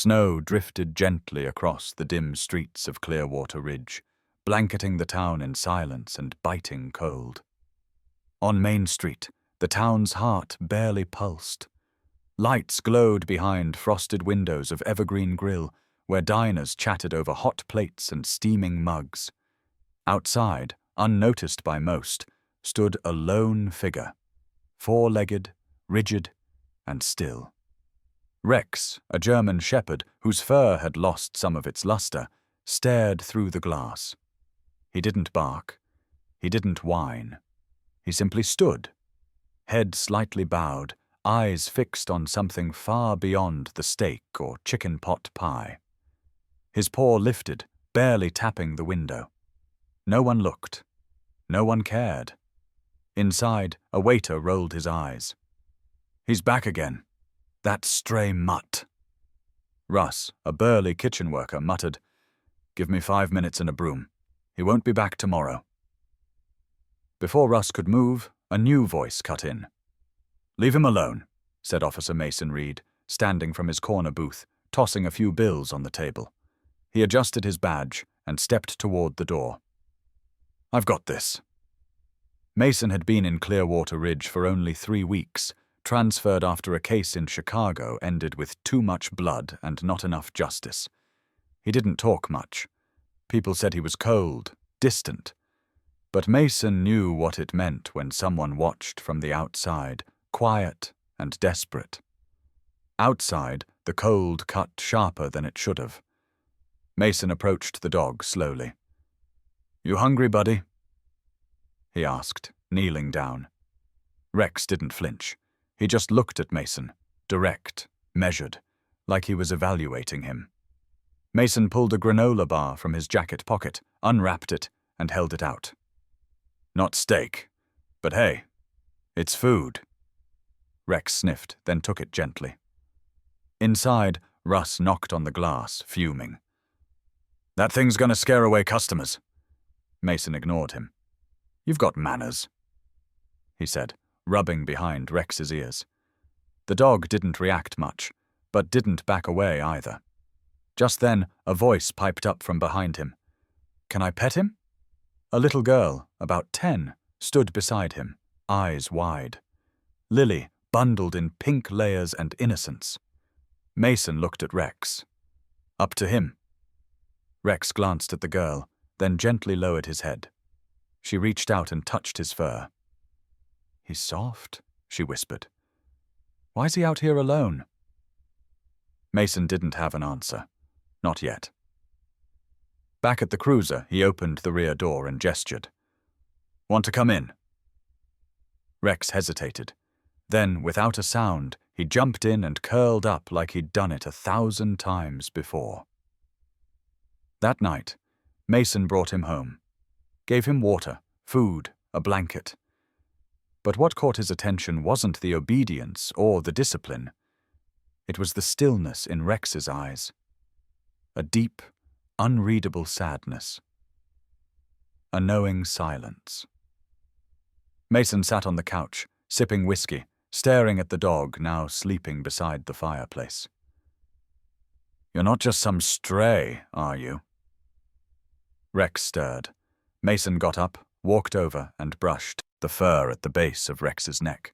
Snow drifted gently across the dim streets of Clearwater Ridge, blanketing the town in silence and biting cold. On Main Street, the town's heart barely pulsed. Lights glowed behind frosted windows of Evergreen Grill, where diners chatted over hot plates and steaming mugs. Outside, unnoticed by most, stood a lone figure, four-legged, rigid, and still. Rex, a German shepherd whose fur had lost some of its luster, stared through the glass. He didn't bark. He didn't whine. He simply stood, head slightly bowed, eyes fixed on something far beyond the steak or chicken pot pie. His paw lifted, barely tapping the window. No one looked. No one cared. Inside, a waiter rolled his eyes. "He's back again. That stray mutt." Russ, a burly kitchen worker, muttered, "Give me 5 minutes and a broom. He won't be back tomorrow." Before Russ could move, a new voice cut in. "Leave him alone," said Officer Mason Reed, standing from his corner booth, tossing a few bills on the table. He adjusted his badge and stepped toward the door. "I've got this." Mason had been in Clearwater Ridge for only 3 weeks, transferred after a case in Chicago ended with too much blood and not enough justice. He didn't talk much. People said he was cold, distant. But Mason knew what it meant when someone watched from the outside, quiet and desperate. Outside, the cold cut sharper than it should have. Mason approached the dog slowly. "You hungry, buddy?" he asked, kneeling down. Rex didn't flinch. He just looked at Mason, direct, measured, like he was evaluating him. Mason pulled a granola bar from his jacket pocket, unwrapped it, and held it out. "Not steak, but hey, it's food." Rex sniffed, then took it gently. Inside, Russ knocked on the glass, fuming. "That thing's gonna scare away customers." Mason ignored him. "You've got manners," he said, rubbing behind Rex's ears. The dog didn't react much, but didn't back away either. Just then, a voice piped up from behind him. "Can I pet him?" A little girl, about 10, stood beside him, eyes wide. Lily, bundled in pink layers and innocence. Mason looked at Rex. "Up to him." Rex glanced at the girl, then gently lowered his head. She reached out and touched his fur. "He's soft," she whispered. "Why's he out here alone?" Mason didn't have an answer. Not yet. Back at the cruiser, he opened the rear door and gestured. "Want to come in?" Rex hesitated. Then, without a sound, he jumped in and curled up like he'd done it 1,000 times before. That night, Mason brought him home. Gave him water, food, a blanket. But what caught his attention wasn't the obedience or the discipline. It was the stillness in Rex's eyes. A deep, unreadable sadness. A knowing silence. Mason sat on the couch, sipping whiskey, staring at the dog now sleeping beside the fireplace. "You're not just some stray, are you?" Rex stirred. Mason got up, walked over, and brushed the fur at the base of Rex's neck.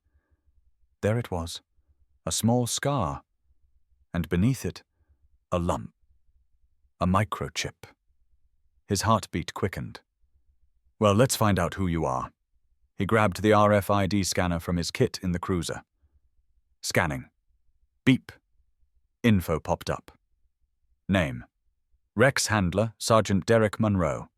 There it was, a small scar, and beneath it, a lump, a microchip. His heartbeat quickened. "Well, let's find out who you are." He grabbed the RFID scanner from his kit in the cruiser. Scanning. Beep. Info popped up. Name: Rex Handler, Sergeant Derek Monroe.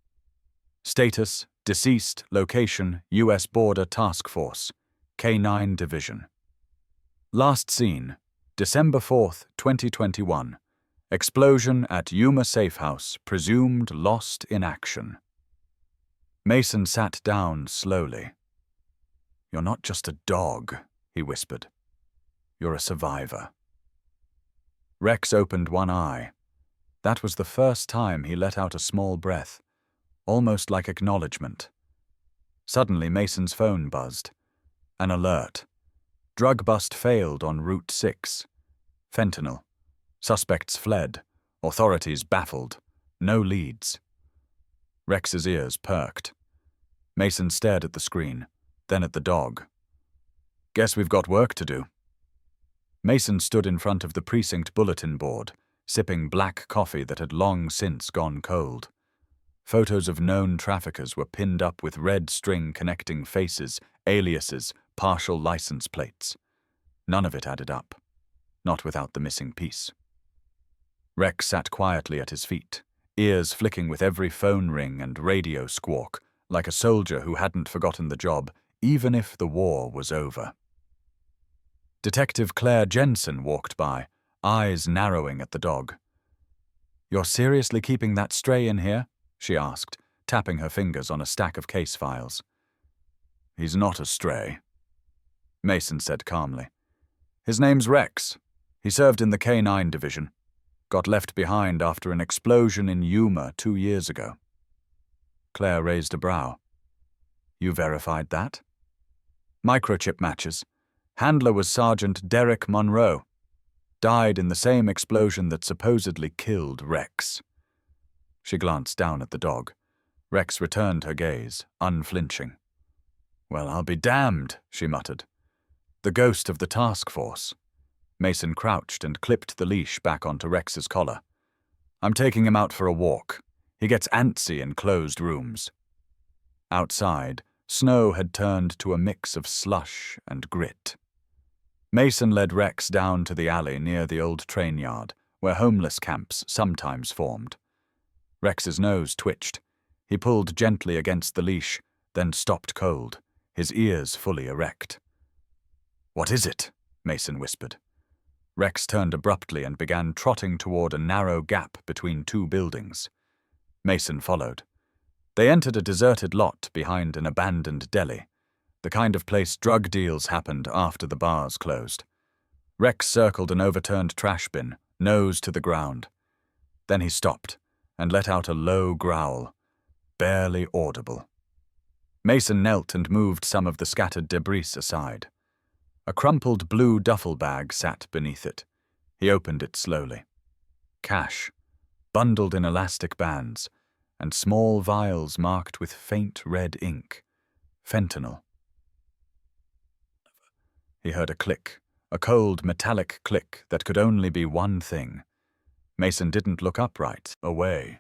Status: deceased. Location: U.S. Border Task Force, K-9 Division. Last seen: December 4th, 2021. Explosion at Yuma Safe House, presumed lost in action. Mason sat down slowly. "You're not just a dog," he whispered. "You're a survivor." Rex opened one eye. That was the first time he let out a small breath, almost like acknowledgement. Suddenly Mason's phone buzzed. An alert. Drug bust failed on Route 6. Fentanyl. Suspects fled, authorities baffled, no leads. Rex's ears perked. Mason stared at the screen, then at the dog. Guess we've got work to do. Mason stood in front of the precinct bulletin board, sipping black coffee that had long since gone cold. Photos of known traffickers were pinned up with red string connecting faces, aliases, partial license plates. None of it added up, not without the missing piece. Rex sat quietly at his feet, ears flicking with every phone ring and radio squawk, like a soldier who hadn't forgotten the job, even if the war was over. Detective Claire Jensen walked by, eyes narrowing at the dog. "You're seriously keeping that stray in here?" she asked, tapping her fingers on a stack of case files. "He's not a stray," Mason said calmly. "His name's Rex. He served in the K-9 division. Got left behind after an explosion in Yuma 2 years ago." Claire raised a brow. "You verified that?" "Microchip matches. Handler was Sergeant Derek Monroe. Died in the same explosion that supposedly killed Rex." She glanced down at the dog. Rex returned her gaze, unflinching. "Well, I'll be damned," she muttered. "The ghost of the task force." Mason crouched and clipped the leash back onto Rex's collar. "I'm taking him out for a walk. He gets antsy in closed rooms." Outside, snow had turned to a mix of slush and grit. Mason led Rex down to the alley near the old train yard, where homeless camps sometimes formed. Rex's nose twitched. He pulled gently against the leash, then stopped cold, his ears fully erect. "What is it?" Mason whispered. Rex turned abruptly and began trotting toward a narrow gap between 2 buildings. Mason followed. They entered a deserted lot behind an abandoned deli, the kind of place drug deals happened after the bars closed. Rex circled an overturned trash bin, nose to the ground. Then he stopped and let out a low growl, barely audible. Mason knelt and moved some of the scattered debris aside. A crumpled blue duffel bag sat beneath it. He opened it slowly. Cash, bundled in elastic bands, and small vials marked with faint red ink. Fentanyl. He heard a click, a cold metallic click that could only be one thing. Mason didn't look upright, away.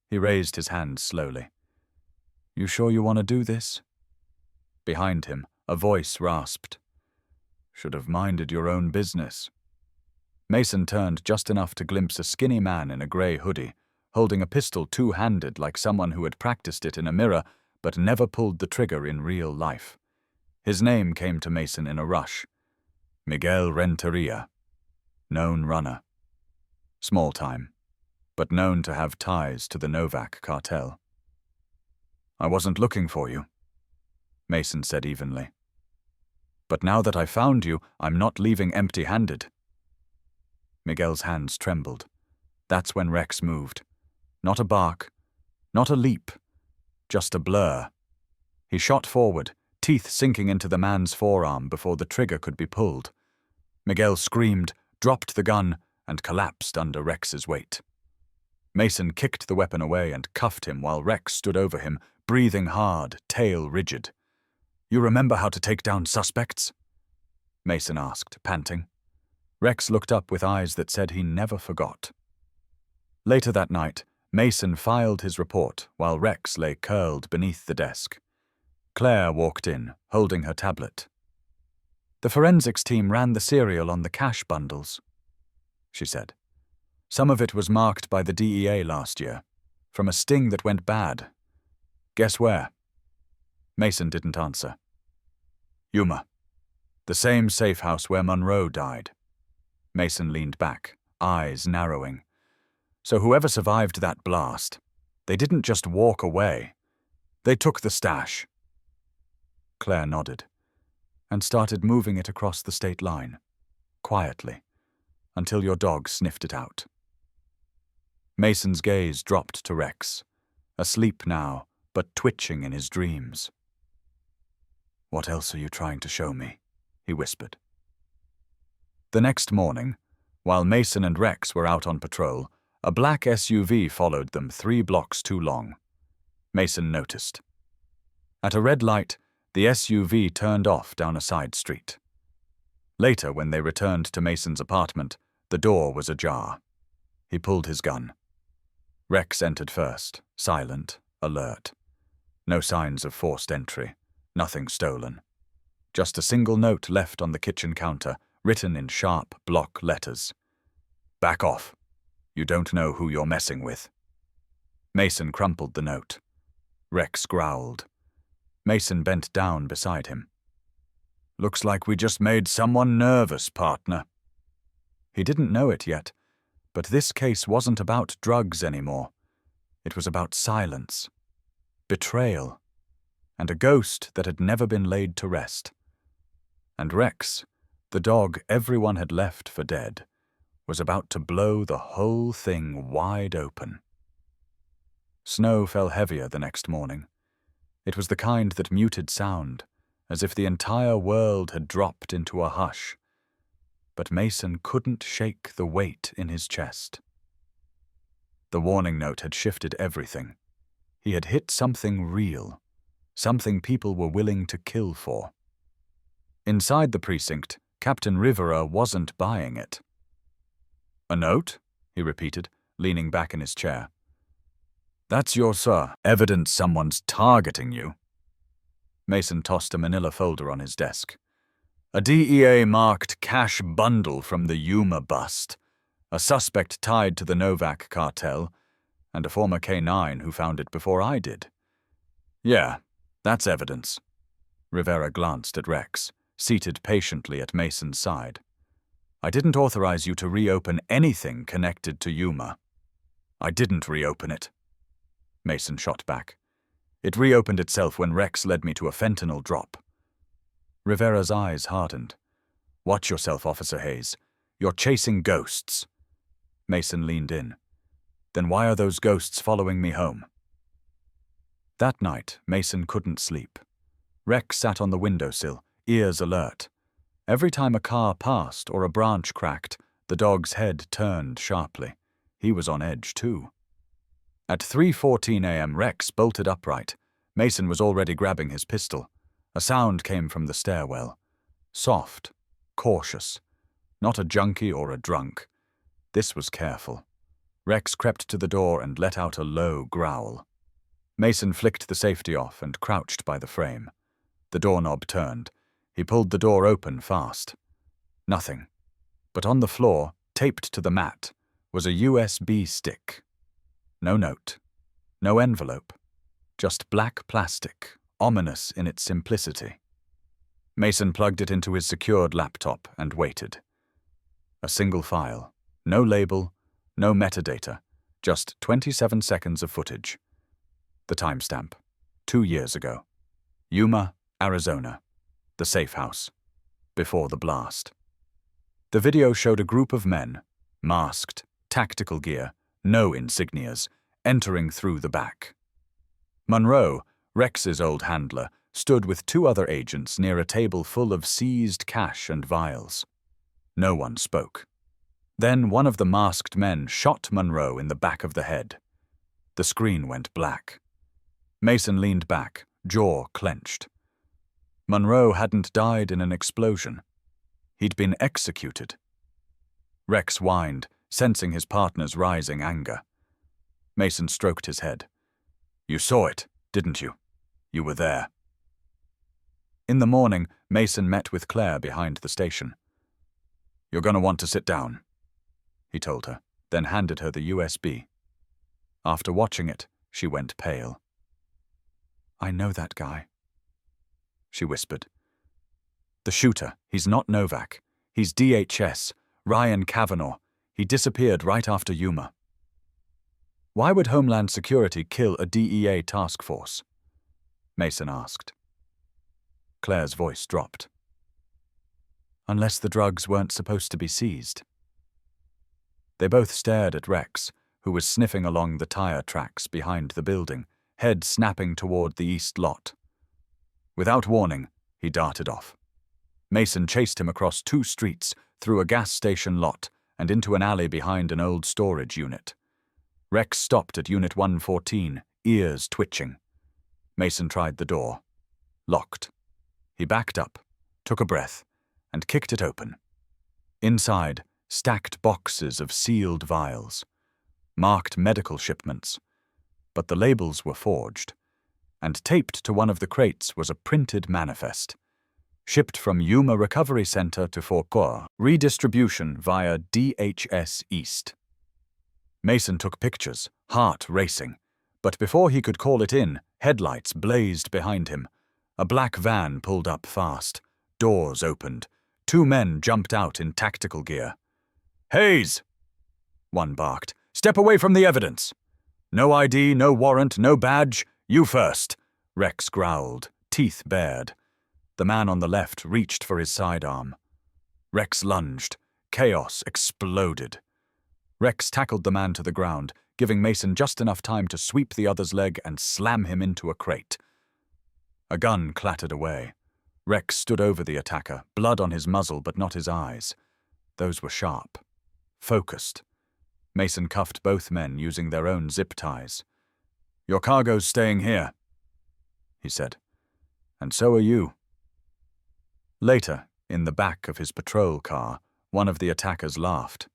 He raised his hands slowly. "You sure you want to do this?" Behind him, a voice rasped. "Should have minded your own business." Mason turned just enough to glimpse a skinny man in a grey hoodie, holding a pistol two-handed like someone who had practiced it in a mirror but never pulled the trigger in real life. His name came to Mason in a rush. Miguel Renteria. Known runner. Small time, but known to have ties to the Novak cartel. "I wasn't looking for you," Mason said evenly. "But now that I found you, I'm not leaving empty-handed." Miguel's hands trembled. That's when Rex moved. Not a bark, not a leap, just a blur. He shot forward, teeth sinking into the man's forearm before the trigger could be pulled. Miguel screamed, dropped the gun, and collapsed under Rex's weight. Mason kicked the weapon away and cuffed him while Rex stood over him, breathing hard, tail rigid. "You remember how to take down suspects?" Mason asked, panting. Rex looked up with eyes that said he never forgot. Later that night, Mason filed his report while Rex lay curled beneath the desk. Claire walked in, holding her tablet. "The forensics team ran the serial on the cash bundles," she said. "Some of it was marked by the DEA last year, from a sting that went bad. Guess where?" Mason didn't answer. "Yuma. The same safe house where Monroe died." Mason leaned back, eyes narrowing. "So whoever survived that blast, they didn't just walk away. They took the stash." Claire nodded, and started moving it across the state line, quietly, until your dog sniffed it out. Mason's gaze dropped to Rex, asleep now, but twitching in his dreams. "What else are you trying to show me?" he whispered. The next morning, While Mason and Rex were out on patrol, a black SUV followed them 3 blocks too long. Mason noticed. At a red light, the SUV turned off down a side street. Later, when they returned to Mason's apartment, the door was ajar. He pulled his gun. Rex entered first, silent, alert. No signs of forced entry, nothing stolen. Just a single note left on the kitchen counter, written in sharp block letters. "Back off. You don't know who you're messing with." Mason crumpled the note. Rex growled. Mason bent down beside him. "Looks like we just made someone nervous, partner." He didn't know it yet, but this case wasn't about drugs anymore. It was about silence, betrayal, and a ghost that had never been laid to rest. And Rex, the dog everyone had left for dead, was about to blow the whole thing wide open. Snow fell heavier the next morning. It was the kind that muted sound, as if the entire world had dropped into a hush. But Mason couldn't shake the weight in his chest. The warning note had shifted everything. He had hit something real, something people were willing to kill for. Inside the precinct, Captain Rivera wasn't buying it. "A note?" he repeated, leaning back in his chair. "That's your evidence someone's targeting you." Mason tossed a manila folder on his desk. "A DEA-marked cash bundle from the Yuma bust, a suspect tied to the Novak cartel, and a former K-9 who found it before I did." "Yeah, that's evidence." Rivera glanced at Rex, seated patiently at Mason's side. "I didn't authorize you to reopen anything connected to Yuma." "I didn't reopen it." Mason shot back. "It reopened itself when Rex led me to a fentanyl drop." Rivera's eyes hardened. "Watch yourself, Officer Hayes. You're chasing ghosts." Mason leaned in. "Then why are those ghosts following me home?" That night, Mason couldn't sleep. Rex sat on the windowsill, ears alert. Every time a car passed or a branch cracked, the dog's head turned sharply. He was on edge, too. At 3:14 a.m., Rex bolted upright. Mason was already grabbing his pistol. A sound came from the stairwell. Soft, cautious. Not a junkie or a drunk. This was careful. Rex crept to the door and let out a low growl. Mason flicked the safety off and crouched by the frame. The doorknob turned. He pulled the door open fast. Nothing. But on the floor, taped to the mat, was a USB stick. No note. No envelope. Just black plastic, ominous in its simplicity. Mason plugged it into his secured laptop and waited. A single file. No label, no metadata. Just 27 seconds of footage. The timestamp. 2 years ago. Yuma, Arizona. The safe house. Before the blast. The video showed a group of men, masked, tactical gear, no insignias, entering through the back. Monroe, Rex's old handler, stood with 2 other agents near a table full of seized cash and vials. No one spoke. Then one of the masked men shot Monroe in the back of the head. The screen went black. Mason leaned back, jaw clenched. Monroe hadn't died in an explosion. He'd been executed. Rex whined, sensing his partner's rising anger. Mason stroked his head. "You saw it, didn't you? You were there." In the morning, Mason met with Claire behind the station. "You're going to want to sit down," he told her, then handed her the USB. After watching it, she went pale. "I know that guy," she whispered. "The shooter, he's not Novak. He's DHS, Ryan Kavanaugh. He disappeared right after Yuma." "Why would Homeland Security kill a DEA task force?" Mason asked. Claire's voice dropped. "Unless the drugs weren't supposed to be seized." They both stared at Rex, who was sniffing along the tire tracks behind the building, head snapping toward the east lot. Without warning, he darted off. Mason chased him across 2 streets, through a gas station lot, and into an alley behind an old storage unit. Rex stopped at Unit 114, ears twitching. Mason tried the door. Locked. He backed up, took a breath, and kicked it open. Inside, stacked boxes of sealed vials, marked medical shipments, but the labels were forged, and taped to one of the crates was a printed manifest. Shipped from Yuma Recovery Center to Fort Corps, redistribution via DHS East. Mason took pictures, heart racing, but before he could call it in, headlights blazed behind him. A black van pulled up fast. Doors opened. 2 men jumped out in tactical gear. "Hayes!" one barked. "Step away from the evidence." "No ID, no warrant, no badge. You first," Rex growled, teeth bared. The man on the left reached for his sidearm. Rex lunged. Chaos exploded. Rex tackled the man to the ground, giving Mason just enough time to sweep the other's leg and slam him into a crate. A gun clattered away. Rex stood over the attacker, blood on his muzzle but not his eyes. Those were sharp. Focused. Mason cuffed both men using their own zip ties. "Your cargo's staying here," he said. "And so are you." Later, in the back of his patrol car, one of the attackers laughed.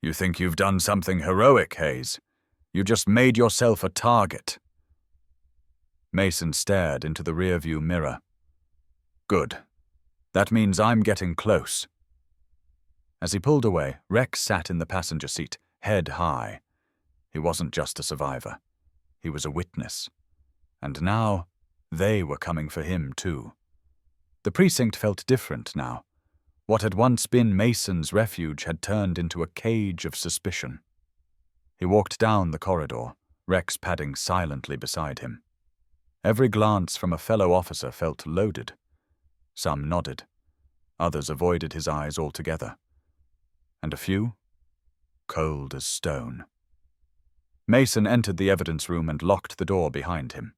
"You think you've done something heroic, Hayes? You just made yourself a target." Mason stared into the rearview mirror. "Good. That means I'm getting close." As he pulled away, Rex sat in the passenger seat, head high. He wasn't just a survivor. He was a witness. And now, they were coming for him too. The precinct felt different now. What had once been Mason's refuge had turned into a cage of suspicion. He walked down the corridor, Rex padding silently beside him. Every glance from a fellow officer felt loaded. Some nodded. Others avoided his eyes altogether. And a few, cold as stone. Mason entered the evidence room and locked the door behind him.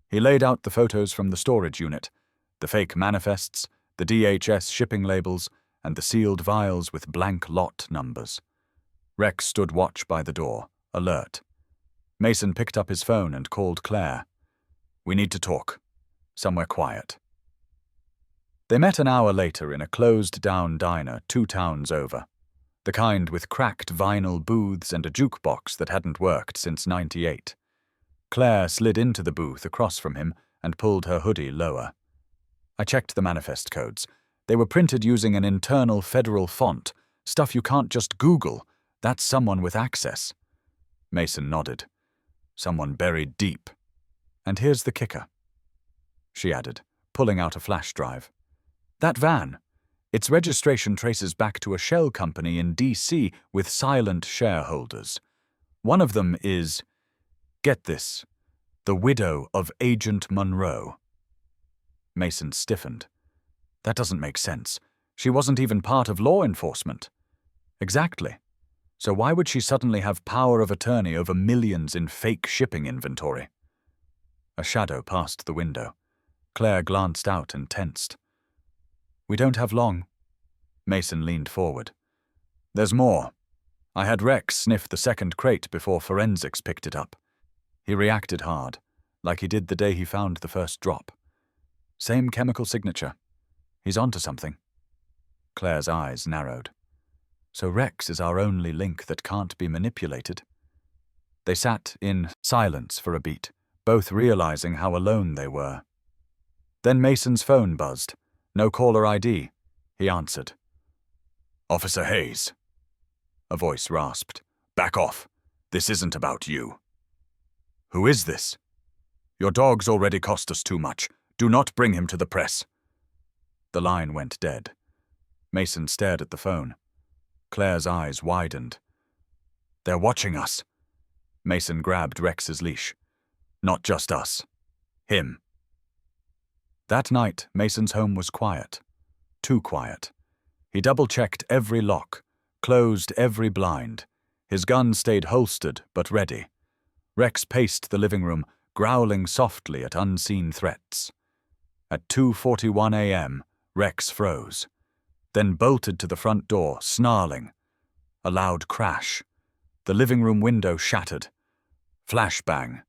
He laid out the photos from the storage unit, the fake manifests, the DHS shipping labels, and the sealed vials with blank lot numbers. Rex stood watch by the door, alert. Mason picked up his phone and called Claire. "We need to talk. Somewhere quiet." They met an hour later in a closed-down diner 2 towns over. The kind with cracked vinyl booths and a jukebox that hadn't worked since '98. Claire slid into the booth across from him and pulled her hoodie lower. "I checked the manifest codes. They were printed using an internal federal font, stuff you can't just Google. That's someone with access." Mason nodded. "Someone buried deep. And here's the kicker," she added, pulling out a flash drive. "That van. Its registration traces back to a shell company in D.C. with silent shareholders. One of them is, get this, the widow of Agent Monroe." Mason stiffened. "That doesn't make sense. She wasn't even part of law enforcement." "Exactly. So why would she suddenly have power of attorney over millions in fake shipping inventory?" A shadow passed the window. Claire glanced out and tensed. "We don't have long." Mason leaned forward. "There's more. I had Rex sniff the second crate before forensics picked it up. He reacted hard, like he did the day he found the first drop. Same chemical signature. He's onto something." Claire's eyes narrowed. "So Rex is our only link that can't be manipulated." They sat in silence for a beat, both realizing how alone they were. Then Mason's phone buzzed. No caller ID. He answered. "Officer Hayes." A voice rasped. "Back off. This isn't about you." "Who is this?" "Your dog's already cost us too much. Do not bring him to the press." The line went dead. Mason stared at the phone. Claire's eyes widened. "They're watching us." Mason grabbed Rex's leash. "Not just us. Him." That night, Mason's home was quiet. Too quiet. He double-checked every lock, closed every blind. His gun stayed holstered but ready. Rex paced the living room, growling softly at unseen threats. At 2:41 a.m., Rex froze, then bolted to the front door, snarling. A loud crash. The living room window shattered. Flashbang.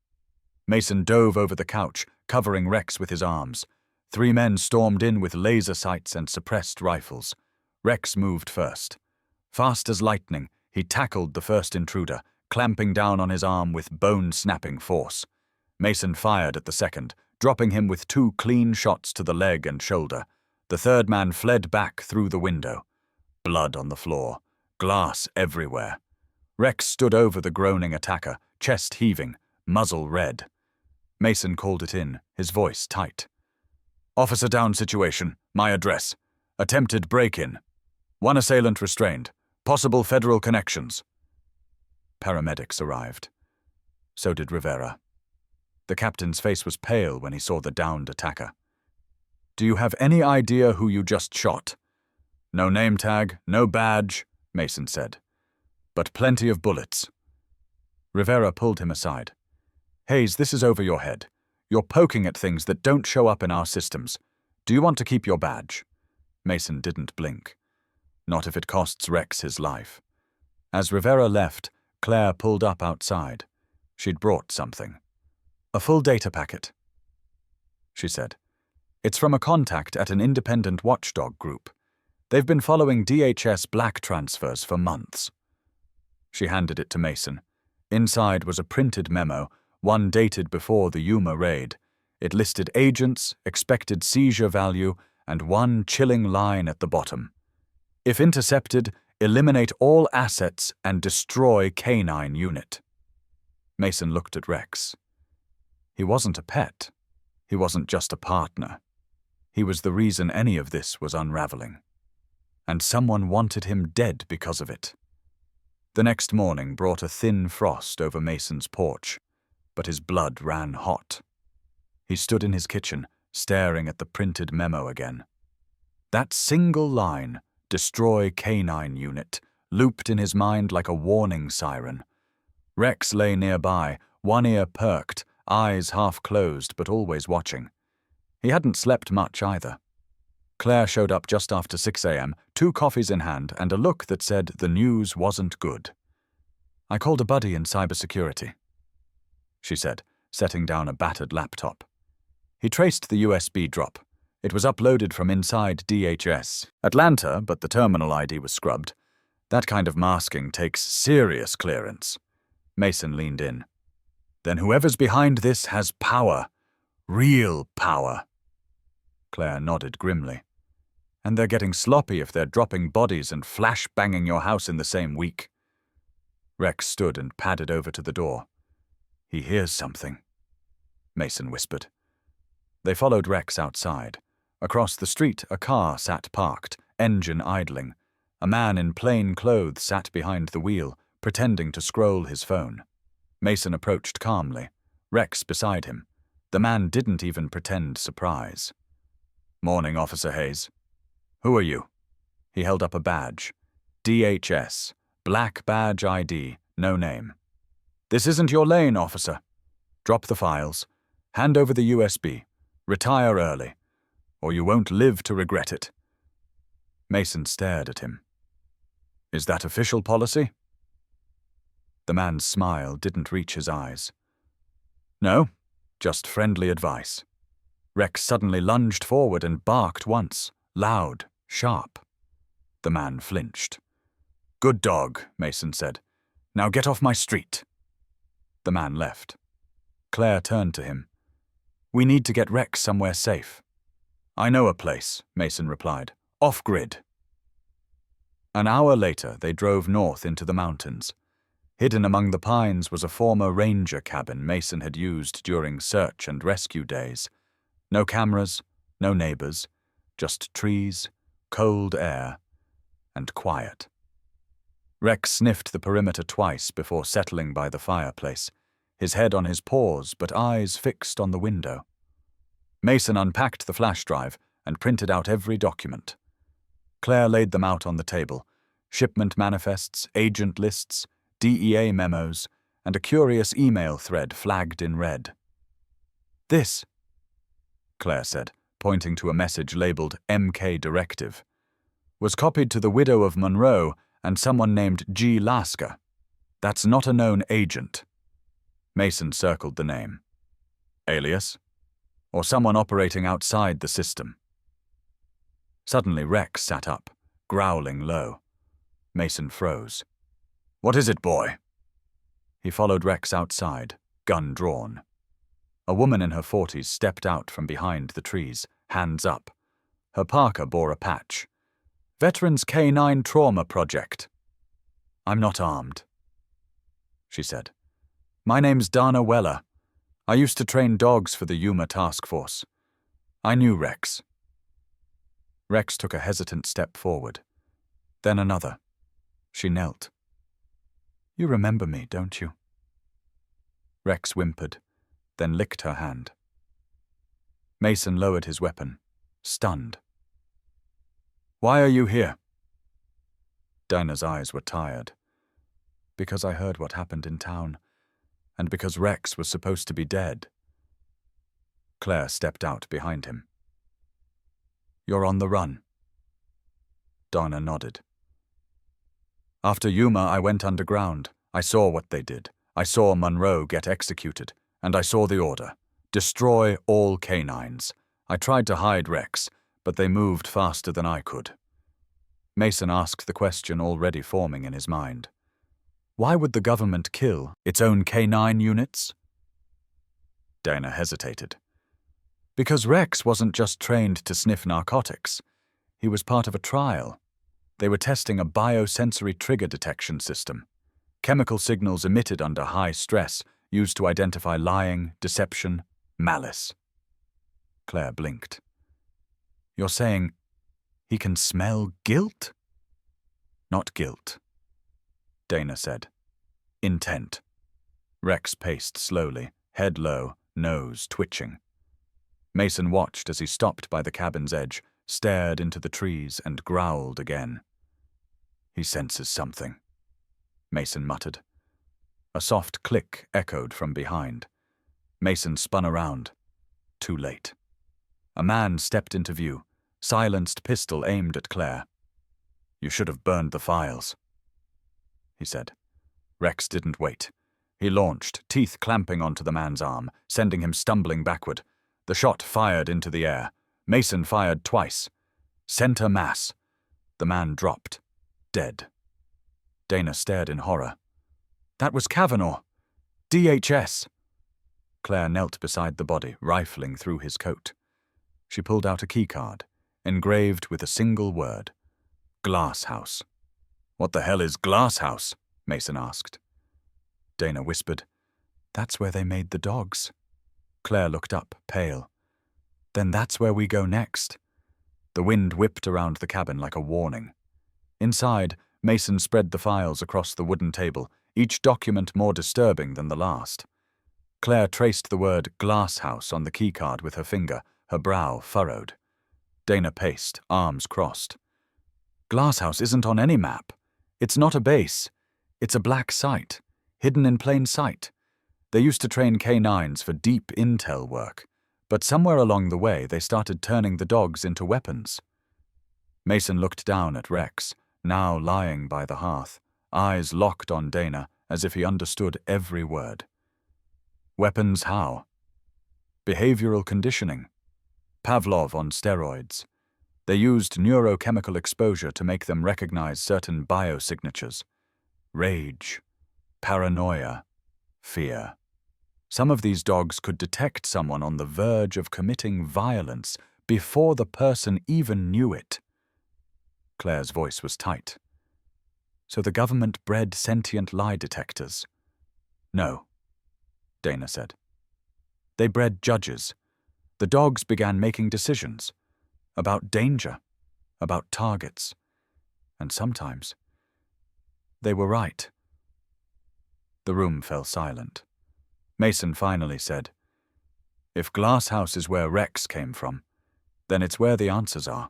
Mason dove over the couch, covering Rex with his arms. 3 men stormed in with laser sights and suppressed rifles. Rex moved first. Fast as lightning, he tackled the first intruder, clamping down on his arm with bone-snapping force. Mason fired at the second, dropping him with 2 clean shots to the leg and shoulder. The third man fled back through the window. Blood on the floor. Glass everywhere. Rex stood over the groaning attacker, chest heaving, muzzle red. Mason called it in, his voice tight. "Officer down situation. My address. Attempted break-in. 1 assailant restrained. Possible federal connections." Paramedics arrived. So did Rivera. The captain's face was pale when he saw the downed attacker. "Do you have any idea who you just shot?" "No name tag, no badge," Mason said. "But plenty of bullets." Rivera pulled him aside. "Hayes, this is over your head. You're poking at things that don't show up in our systems. Do you want to keep your badge?" Mason didn't blink. Not if it costs Rex his life. As Rivera left, Claire pulled up outside. She'd brought something. "A full data packet," she said. "It's from a contact at an independent watchdog group. They've been following DHS black transfers for months." She handed it to Mason. Inside was a printed memo, one dated before the Yuma raid. It listed agents, expected seizure value, and one chilling line at the bottom. "If intercepted, eliminate all assets and destroy K9 unit." Mason looked at Rex. He wasn't a pet. He wasn't just a partner. He was the reason any of this was unraveling. And someone wanted him dead because of it. The next morning brought a thin frost over Mason's porch, but his blood ran hot. He stood in his kitchen, staring at the printed memo again. That single line, "Destroy K9 unit," looped in his mind like a warning siren. Rex lay nearby, one ear perked, eyes half closed but always watching. He hadn't slept much either. Claire showed up just after 6 a.m., 2 coffees in hand and a look that said the news wasn't good. "I called a buddy in cybersecurity," she said, setting down a battered laptop. "He traced the USB drop. It was uploaded from inside DHS. Atlanta, but the terminal ID was scrubbed. That kind of masking takes serious clearance." Mason leaned in. "Then whoever's behind this has power. Real power." Claire nodded grimly. "And they're getting sloppy if they're dropping bodies and flash-banging your house in the same week." Rex stood and padded over to the door. "He hears something," Mason whispered. They followed Rex outside. Across the street, a car sat parked, engine idling. A man in plain clothes sat behind the wheel, pretending to scroll his phone. Mason approached calmly, Rex beside him. The man didn't even pretend surprise. "Morning, Officer Hayes." "Who are you?" He held up a badge. DHS, black badge ID, no name. "This isn't your lane, officer. Drop the files. Hand over the USB. Retire early, or you won't live to regret it." Mason stared at him. "Is that official policy?" The man's smile didn't reach his eyes. "No, just friendly advice." Rex suddenly lunged forward and barked once, loud, sharp. The man flinched. "Good dog," Mason said. "Now get off my street." The man left. Claire turned to him. "We need to get Rex somewhere safe." "I know a place," Mason replied. "Off-grid." An hour later, they drove north into the mountains. Hidden among the pines was a former ranger cabin Mason had used during search and rescue days. No cameras, no neighbors, just trees, cold air, and quiet. Rex sniffed the perimeter twice before settling by the fireplace, his head on his paws but eyes fixed on the window. Mason unpacked the flash drive and printed out every document. Claire laid them out on the table, shipment manifests, agent lists, DEA memos, and a curious email thread flagged in red. "This," Claire said, pointing to a message labeled MK Directive, "was copied to the widow of Monroe and someone named G. Lasker. That's not a known agent. Mason circled the name. Alias? Or someone operating outside the system? Suddenly Rex sat up, growling low. Mason froze. What is it, boy? He followed Rex outside, gun drawn. A woman in her 40s stepped out from behind the trees, hands up. Her parka bore a patch. Veterans K-9 Trauma Project. I'm not armed, she said. My name's Dana Weller. I used to train dogs for the Yuma Task Force. I knew Rex. Rex took a hesitant step forward. Then another. She knelt. You remember me, don't you? Rex whimpered, then licked her hand. Mason lowered his weapon, stunned. Why are you here? Dinah's eyes were tired. Because I heard what happened in town, and because Rex was supposed to be dead. Claire stepped out behind him. You're on the run. Donna nodded. After Yuma, I went underground. I saw what they did. I saw Monroe get executed, and I saw the order. Destroy all canines. I tried to hide Rex, but they moved faster than I could. Mason asked the question already forming in his mind. Why would the government kill its own canine units? Dana hesitated. Because Rex wasn't just trained to sniff narcotics. He was part of a trial. They were testing a biosensory trigger detection system. Chemical signals emitted under high stress used to identify lying, deception, malice. Claire blinked. You're saying he can smell guilt? Not guilt, Dana said. Intent. Rex paced slowly, head low, nose twitching. Mason watched as he stopped by the cabin's edge, stared into the trees, and growled again. He senses something, Mason muttered. A soft click echoed from behind. Mason spun around. Too late. A man stepped into view, silenced pistol aimed at Claire. You should have burned the files, he said. Rex didn't wait. He launched, teeth clamping onto the man's arm, sending him stumbling backward. The shot fired into the air. Mason fired twice. Center mass. The man dropped, dead. Dana stared in horror. That was Kavanaugh. DHS. Claire knelt beside the body, rifling through his coat. She pulled out a keycard, engraved with a single word. Glass House. What the hell is Glass House? Mason asked. Dana whispered, That's where they made the dogs. Claire looked up, pale. Then that's where we go next. The wind whipped around the cabin like a warning. Inside, Mason spread the files across the wooden table, each document more disturbing than the last. Claire traced the word Glass House on the keycard with her finger, her brow furrowed. Dana paced, arms crossed. Glass House isn't on any map. It's not a base. It's a black site, hidden in plain sight. They used to train canines for deep intel work, but somewhere along the way they started turning the dogs into weapons. Mason looked down at Rex, now lying by the hearth, eyes locked on Dana as if he understood every word. Weapons how? Behavioral conditioning. Pavlov on steroids. They used neurochemical exposure to make them recognize certain biosignatures. Rage, paranoia, fear. Some of these dogs could detect someone on the verge of committing violence before the person even knew it. Claire's voice was tight. So the government bred sentient lie detectors? No, Dana said. They bred judges. The dogs began making decisions about danger, about targets, and sometimes they were right. The room fell silent. Mason finally said, If Glass House is where Rex came from, then it's where the answers are.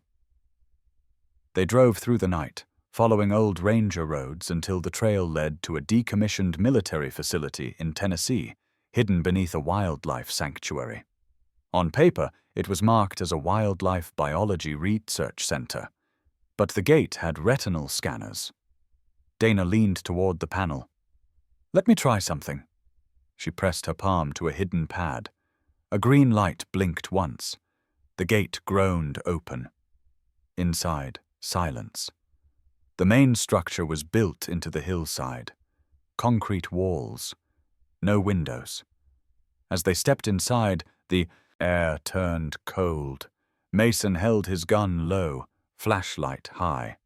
They drove through the night, following old ranger roads until the trail led to a decommissioned military facility in Tennessee, hidden beneath a wildlife sanctuary. On paper, it was marked as a wildlife biology research center, but the gate had retinal scanners. Dana leaned toward the panel. "Let me try something." She pressed her palm to a hidden pad. A green light blinked once. The gate groaned open. Inside, silence. The main structure was built into the hillside. Concrete walls. No windows. As they stepped inside, the air turned cold. Mason held his gun low, flashlight high.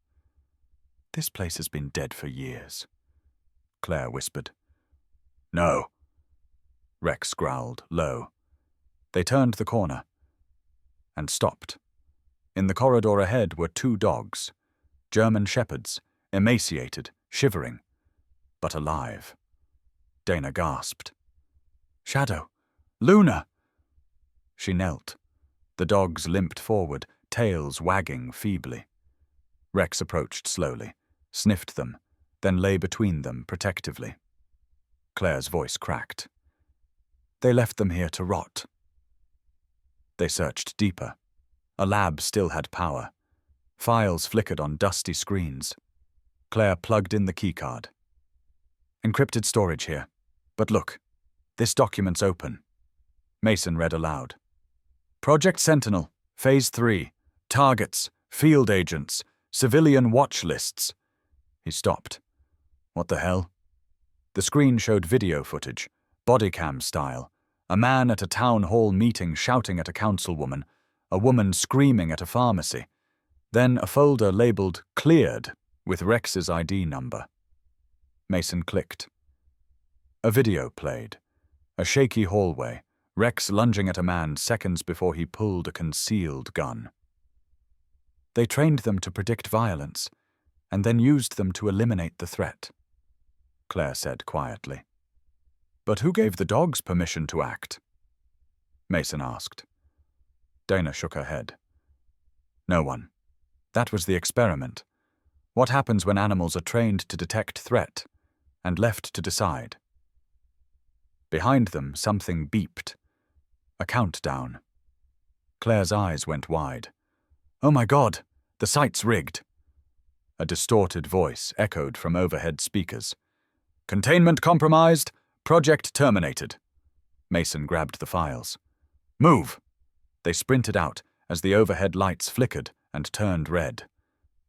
"This place has been dead for years," Claire whispered. "No," Rex growled, low. They turned the corner and stopped. In the corridor ahead were two dogs, German shepherds, emaciated, shivering, but alive. Dana gasped. "Shadow! Luna!" She knelt. The dogs limped forward, tails wagging feebly. Rex approached slowly, sniffed them, then lay between them protectively. Claire's voice cracked. "They left them here to rot." They searched deeper. A lab still had power. Files flickered on dusty screens. Claire plugged in the keycard. "Encrypted storage here. But look, this document's open." Mason read aloud. "Project Sentinel, Phase 3, targets, field agents, civilian watch lists." He stopped. What the hell? The screen showed video footage, bodycam style. A man at a town hall meeting shouting at a councilwoman, a woman screaming at a pharmacy. Then a folder labeled "Cleared" with Rex's ID number. Mason clicked. A video played. A shaky hallway, Rex lunging at a man seconds before he pulled a concealed gun. "They trained them to predict violence, and then used them to eliminate the threat," Claire said quietly. "But who gave the dogs permission to act?" Mason asked. Dana shook her head. "No one. That was the experiment. What happens when animals are trained to detect threat and left to decide?" Behind them, something beeped. A countdown. Claire's eyes went wide. "Oh my God, the site's rigged." A distorted voice echoed from overhead speakers. "Containment compromised. Project terminated." Mason grabbed the files. "Move!" They sprinted out as the overhead lights flickered and turned red.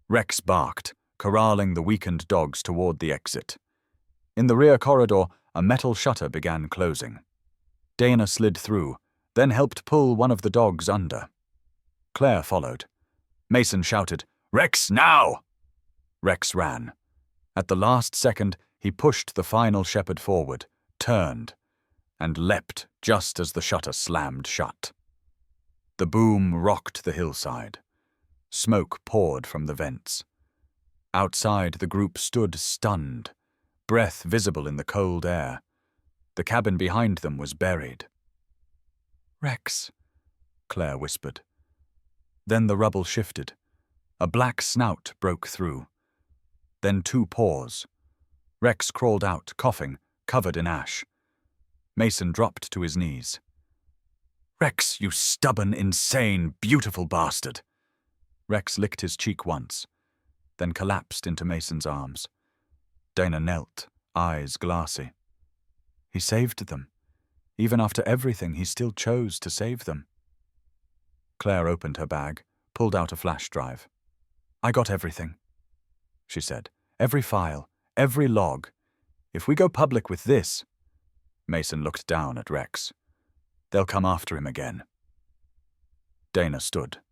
Rex barked, corralling the weakened dogs toward the exit. In the rear corridor, a metal shutter began closing. Dana slid through, then helped pull one of the dogs under. Claire followed. Mason shouted, "Rex, now!" Rex ran. At the last second, he pushed the final shepherd forward, turned, and leapt just as the shutter slammed shut. The boom rocked the hillside. Smoke poured from the vents. Outside, the group stood stunned, breath visible in the cold air. The cabin behind them was buried. "Rex," Claire whispered. Then the rubble shifted. A black snout broke through. Then two paws. Rex crawled out, coughing, covered in ash. Mason dropped to his knees. "Rex, you stubborn, insane, beautiful bastard!" Rex licked his cheek once, then collapsed into Mason's arms. Dana knelt, eyes glassy. He saved them. Even after everything, he still chose to save them. Claire opened her bag, pulled out a flash drive. "I got everything," she said. "Every file, every log. If we go public with this—" Mason looked down at Rex. "They'll come after him again." Dana stood.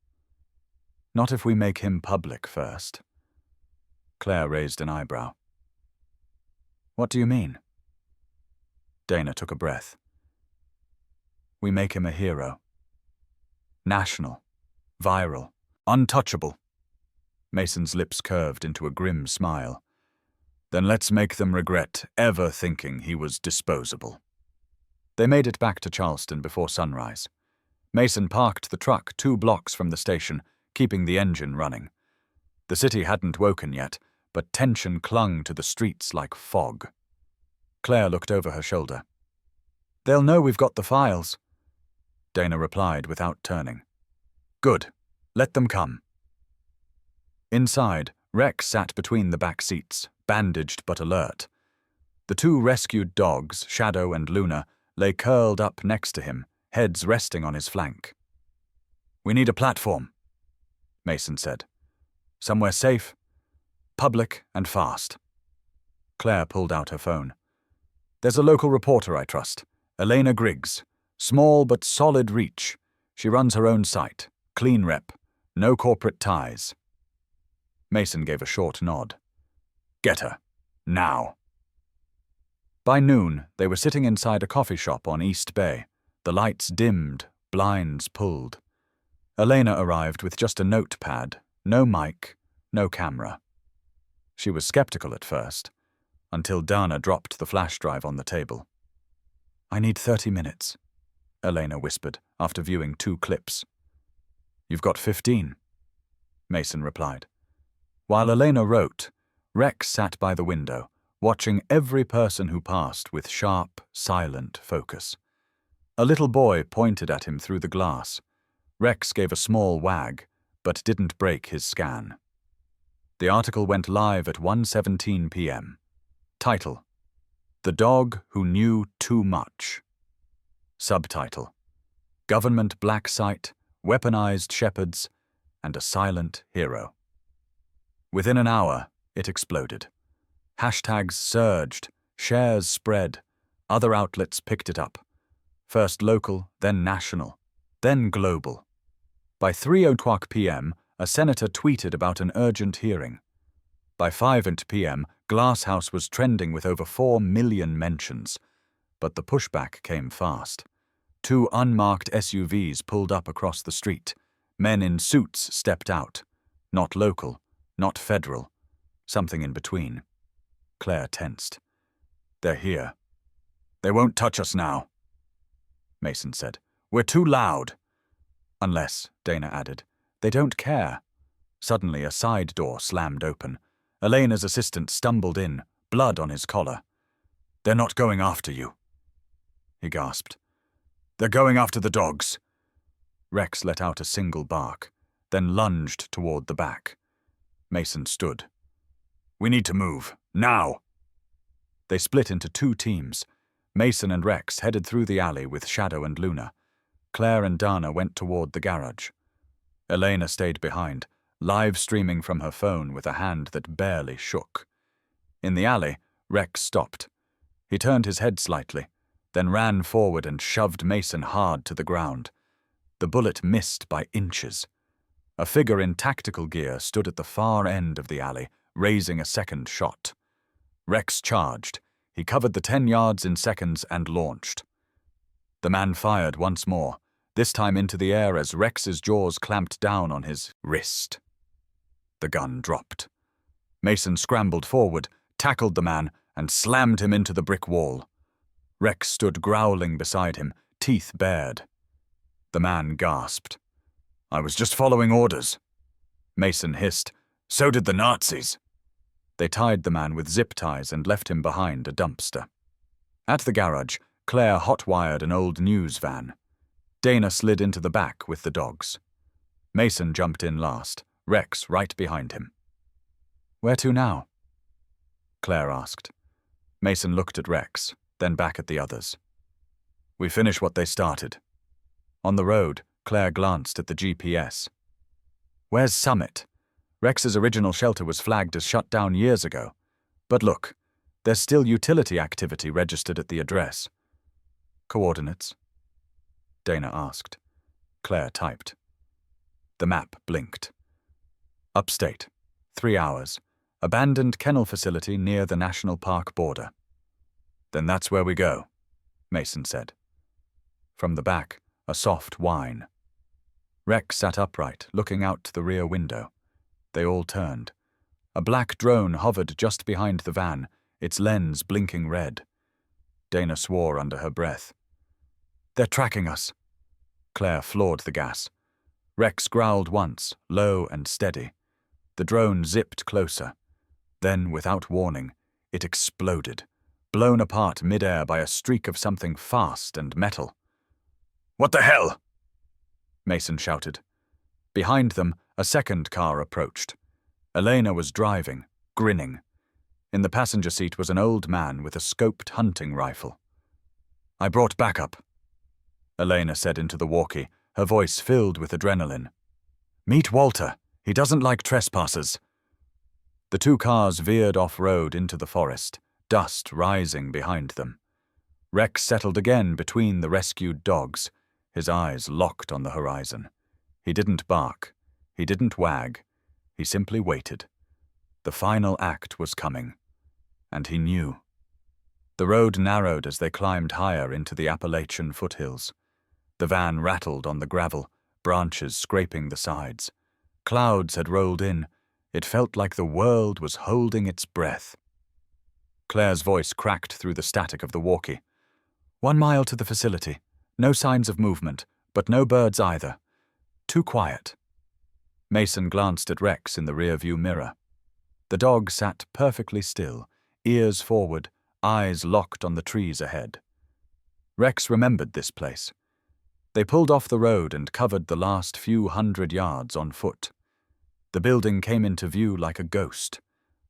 "Not if we make him public first." Claire raised an eyebrow. "What do you mean?" Dana took a breath. "We make him a hero. National, viral, untouchable." Mason's lips curved into a grim smile. "Then let's make them regret ever thinking he was disposable." They made it back to Charleston before sunrise. Mason parked the truck 2 blocks from the station, keeping the engine running. The city hadn't woken yet, but tension clung to the streets like fog. Claire looked over her shoulder. "They'll know we've got the files." Dana replied without turning. "Good. Let them come." Inside, Rex sat between the back seats, bandaged but alert. The two rescued dogs, Shadow and Luna, lay curled up next to him, heads resting on his flank. "We need a platform," Mason said. "Somewhere safe, public and fast." Claire pulled out her phone. "There's a local reporter I trust, Elena Griggs. Small but solid reach. She runs her own site. Clean rep. No corporate ties." Mason gave a short nod. "Get her. Now." By noon, they were sitting inside a coffee shop on East Bay, the lights dimmed, blinds pulled. Elena arrived with just a notepad, no mic, no camera. She was skeptical at first, until Dana dropped the flash drive on the table. "I need 30 minutes, Elena whispered after viewing 2 clips. "You've got 15, Mason replied. While Elena wrote, Rex sat by the window, watching every person who passed with sharp, silent focus. A little boy pointed at him through the glass. Rex gave a small wag, but didn't break his scan. The article went live at 1:17 p.m. Title: The Dog Who Knew Too Much. Subtitle: Government Black Site, Weaponized Shepherds, and a Silent Hero. Within an hour, it exploded. Hashtags surged, shares spread, other outlets picked it up. First local, then national, then global. By 3:00 p.m., a senator tweeted about an urgent hearing. By 5:00 p.m., Glasshouse was trending with over 4 million mentions. But the pushback came fast. 2 unmarked SUVs pulled up across the street. Men in suits stepped out. Not local, not federal, something in between. Claire tensed. "They're here. They won't touch us now," Mason said. "We're too loud." "Unless," Dana added, "they don't care." Suddenly a side door slammed open. Elena's assistant stumbled in, blood on his collar. "They're not going after you," he gasped. "They're going after the dogs." Rex let out a single bark, then lunged toward the back. Mason stood. "We need to move. Now!" They split into 2 teams. Mason and Rex headed through the alley with Shadow and Luna. Claire and Dana went toward the garage. Elena stayed behind, live streaming from her phone with a hand that barely shook. In the alley, Rex stopped. He turned his head slightly, then ran forward and shoved Mason hard to the ground. The bullet missed by inches. A figure in tactical gear stood at the far end of the alley, raising a second shot. Rex charged. He covered the 10 yards in seconds and launched. The man fired once more, this time into the air as Rex's jaws clamped down on his wrist. The gun dropped. Mason scrambled forward, tackled the man, and slammed him into the brick wall. Rex stood growling beside him, teeth bared. The man gasped. "I was just following orders." Mason hissed. "So did the Nazis." They tied the man with zip ties and left him behind a dumpster. At the garage, Claire hot-wired an old news van. Dana slid into the back with the dogs. Mason jumped in last, Rex right behind him. "Where to now?" Claire asked. Mason looked at Rex, then back at the others. "We finish what they started." On the road, Claire glanced at the GPS. "Where's Summit? Rex's original shelter was flagged as shut down years ago. But look, there's still utility activity registered at the address." "Coordinates?" Dana asked. Claire typed. The map blinked. "Upstate, 3 hours. Abandoned kennel facility near the national park border." "Then that's where we go," Mason said. From the back, a soft whine. Rex sat upright, looking out the rear window. They all turned. A black drone hovered just behind the van, its lens blinking red. Dana swore under her breath. "They're tracking us." Claire floored the gas. Rex growled once, low and steady. The drone zipped closer. Then, without warning, it exploded, blown apart mid-air by a streak of something fast and metal. "What the hell?" Mason shouted. Behind them, a second car approached. Elena was driving, grinning. In the passenger seat was an old man with a scoped hunting rifle. "I brought backup," Elena said into the walkie, her voice filled with adrenaline. "Meet Walter. He doesn't like trespassers." The two cars veered off-road into the forest, dust rising behind them. Rex settled again between the rescued dogs, his eyes locked on the horizon. He didn't bark. He didn't wag. He simply waited. The final act was coming. And he knew. The road narrowed as they climbed higher into the Appalachian foothills. The van rattled on the gravel, branches scraping the sides. Clouds had rolled in. It felt like the world was holding its breath. Claire's voice cracked through the static of the walkie. 1 mile to the facility. No signs of movement, but no birds either. Too quiet. Mason glanced at Rex in the rearview mirror. The dog sat perfectly still, ears forward, eyes locked on the trees ahead. Rex remembered this place. They pulled off the road and covered the last few hundred yards on foot. The building came into view like a ghost.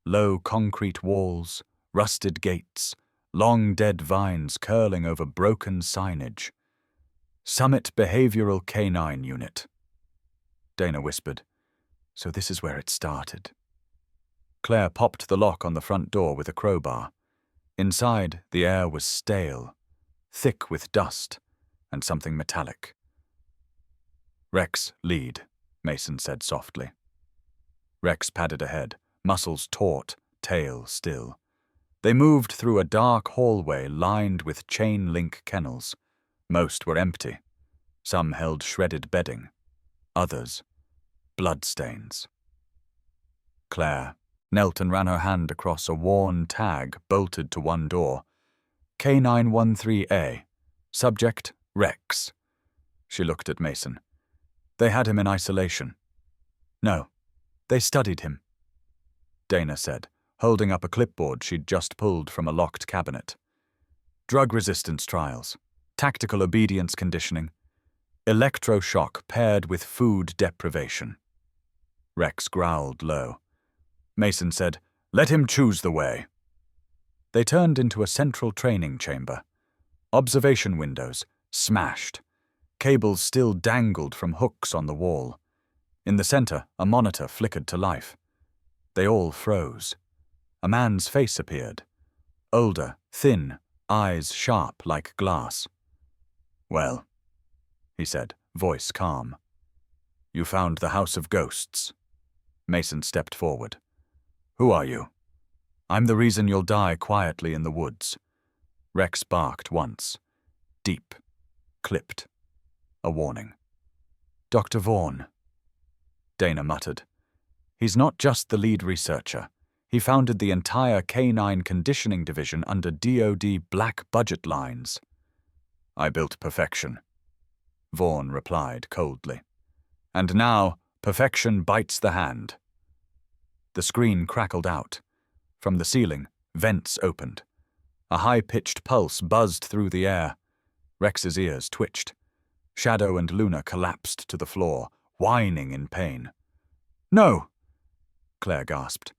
Low concrete walls, rusted gates, long dead vines curling over broken signage. Summit Behavioral Canine Unit. Dana whispered, "So this is where it started." Claire popped the lock on the front door with a crowbar. Inside, the air was stale, thick with dust, and something metallic. "Rex, lead," Mason said softly. Rex padded ahead, muscles taut, tail still. They moved through a dark hallway lined with chain-link kennels. Most were empty. Some held shredded bedding. Others, bloodstains. Claire knelt and ran her hand across a worn tag bolted to one door. K913A. Subject, Rex. She looked at Mason. They had him in isolation. No, they studied him, Dana said, holding up a clipboard she'd just pulled from a locked cabinet. Drug resistance trials, tactical obedience conditioning, electroshock paired with food deprivation. Rex growled low. Mason said, "Let him choose the way." They turned into a central training chamber. Observation windows, smashed. Cables still dangled from hooks on the wall. In the center, a monitor flickered to life. They all froze. A man's face appeared. Older, thin, eyes sharp like glass. "Well," he said, voice calm. "You found the House of Ghosts." Mason stepped forward. "Who are you?" "I'm the reason you'll die quietly in the woods." Rex barked once. Deep. Clipped. A warning. "Dr. Vaughn." Dana muttered. "He's not just the lead researcher. He founded the entire Canine Conditioning Division under DoD black budget lines." "I built perfection," Vaughn replied coldly. "And now, perfection bites the hand." The screen crackled out. From the ceiling, vents opened. A high-pitched pulse buzzed through the air. Rex's ears twitched. Shadow and Luna collapsed to the floor, whining in pain. "No!" Claire gasped.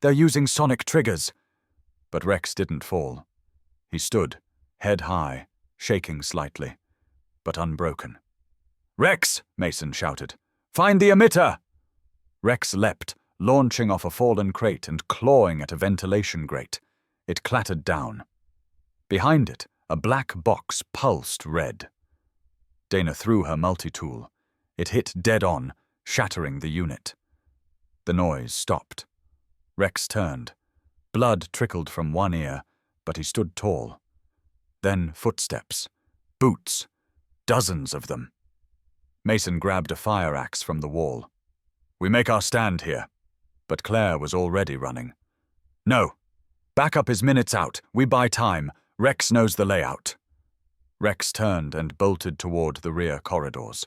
"They're using sonic triggers." But Rex didn't fall. He stood, head high, shaking slightly, but unbroken. "Rex!" Mason shouted. "Find the emitter!" Rex leapt, launching off a fallen crate and clawing at a ventilation grate. It clattered down. Behind it, a black box pulsed red. Dana threw her multi-tool. It hit dead on, shattering the unit. The noise stopped. Rex turned. Blood trickled from one ear, but he stood tall. Then footsteps. Boots. Dozens of them. Mason grabbed a fire axe from the wall. "We make our stand here." But Claire was already running. "No. Backup is minutes out. We buy time. Rex knows the layout." Rex turned and bolted toward the rear corridors.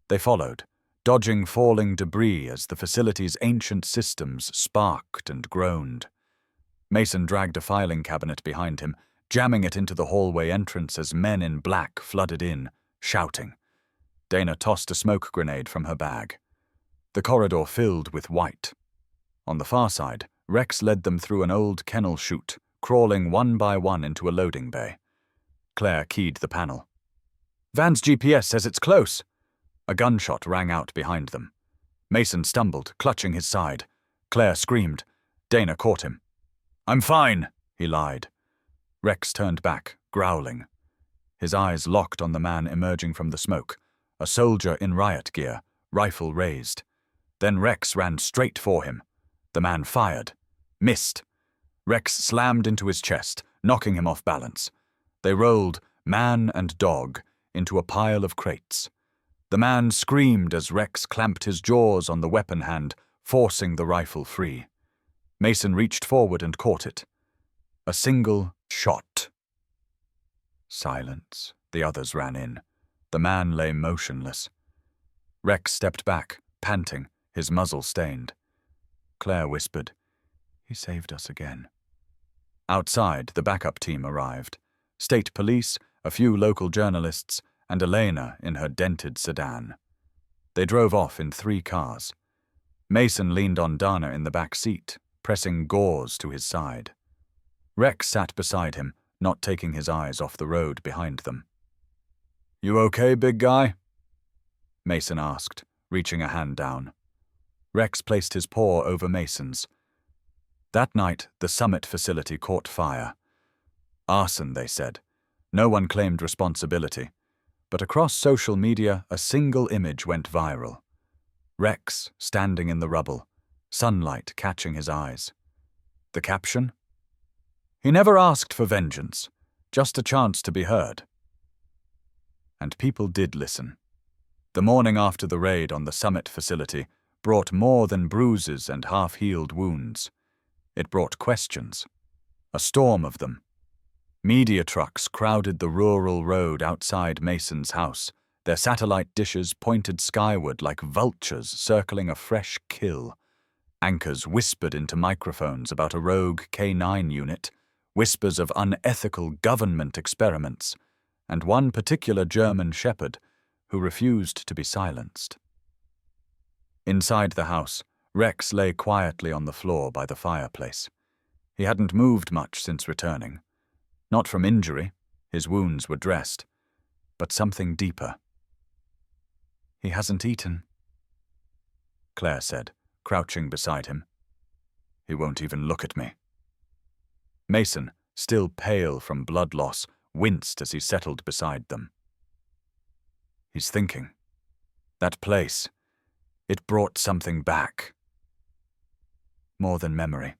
They followed, dodging falling debris as the facility's ancient systems sparked and groaned. Mason dragged a filing cabinet behind him, jamming it into the hallway entrance as men in black flooded in, shouting. Dana tossed a smoke grenade from her bag. The corridor filled with white. On the far side, Rex led them through an old kennel chute, crawling one by one into a loading bay. Claire keyed the panel. "Van's GPS says it's close." A gunshot rang out behind them. Mason stumbled, clutching his side. Claire screamed. Dana caught him. "I'm fine," he lied. Rex turned back, growling. His eyes locked on the man emerging from the smoke, a soldier in riot gear, rifle raised. Then Rex ran straight for him. The man fired. Missed. Rex slammed into his chest, knocking him off balance. They rolled, man and dog, into a pile of crates. The man screamed as Rex clamped his jaws on the weapon hand, forcing the rifle free. Mason reached forward and caught it. A single shot. Silence. The others ran in. The man lay motionless. Rex stepped back, panting, his muzzle stained. Claire whispered, "He saved us again." Outside, the backup team arrived. State police, a few local journalists, and Elena in her dented sedan. They drove off in 3 cars. Mason leaned on Dana in the back seat, pressing gauze to his side. Rex sat beside him, not taking his eyes off the road behind them. "You okay, big guy?" Mason asked, reaching a hand down. Rex placed his paw over Mason's. That night, the summit facility caught fire. Arson, they said. No one claimed responsibility. But across social media, a single image went viral. Rex standing in the rubble, sunlight catching his eyes. The caption? "He never asked for vengeance, just a chance to be heard." And people did listen. The morning after the raid on the summit facility brought more than bruises and half-healed wounds. It brought questions. A storm of them. Media trucks crowded the rural road outside Mason's house, their satellite dishes pointed skyward like vultures circling a fresh kill. Anchors whispered into microphones about a rogue K9 unit, whispers of unethical government experiments, and one particular German shepherd who refused to be silenced. Inside the house, Rex lay quietly on the floor by the fireplace. He hadn't moved much since returning. Not from injury, his wounds were dressed, but something deeper. "He hasn't eaten," Claire said, crouching beside him. "He won't even look at me." Mason, still pale from blood loss, winced as he settled beside them. "He's thinking. That place, it brought something back." "More than memory,"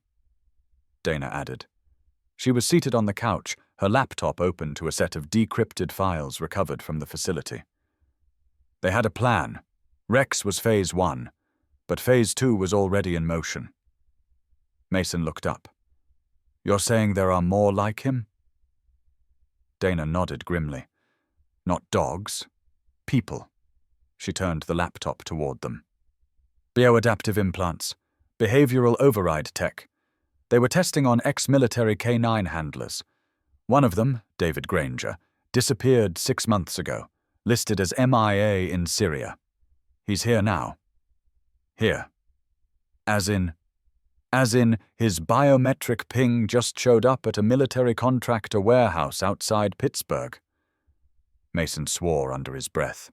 Dana added. She was seated on the couch, her laptop open to a set of decrypted files recovered from the facility. They had a plan. Rex was Phase 1, but Phase 2 was already in motion. Mason looked up. "You're saying there are more like him?" Dana nodded grimly. "Not dogs. People." She turned the laptop toward them. "Bioadaptive implants. Behavioral override tech. They were testing on ex-military K9 handlers. One of them, David Granger, disappeared 6 months ago, listed as MIA in Syria. He's here now." "Here. As in his biometric ping just showed up at a military contractor warehouse outside Pittsburgh." Mason swore under his breath.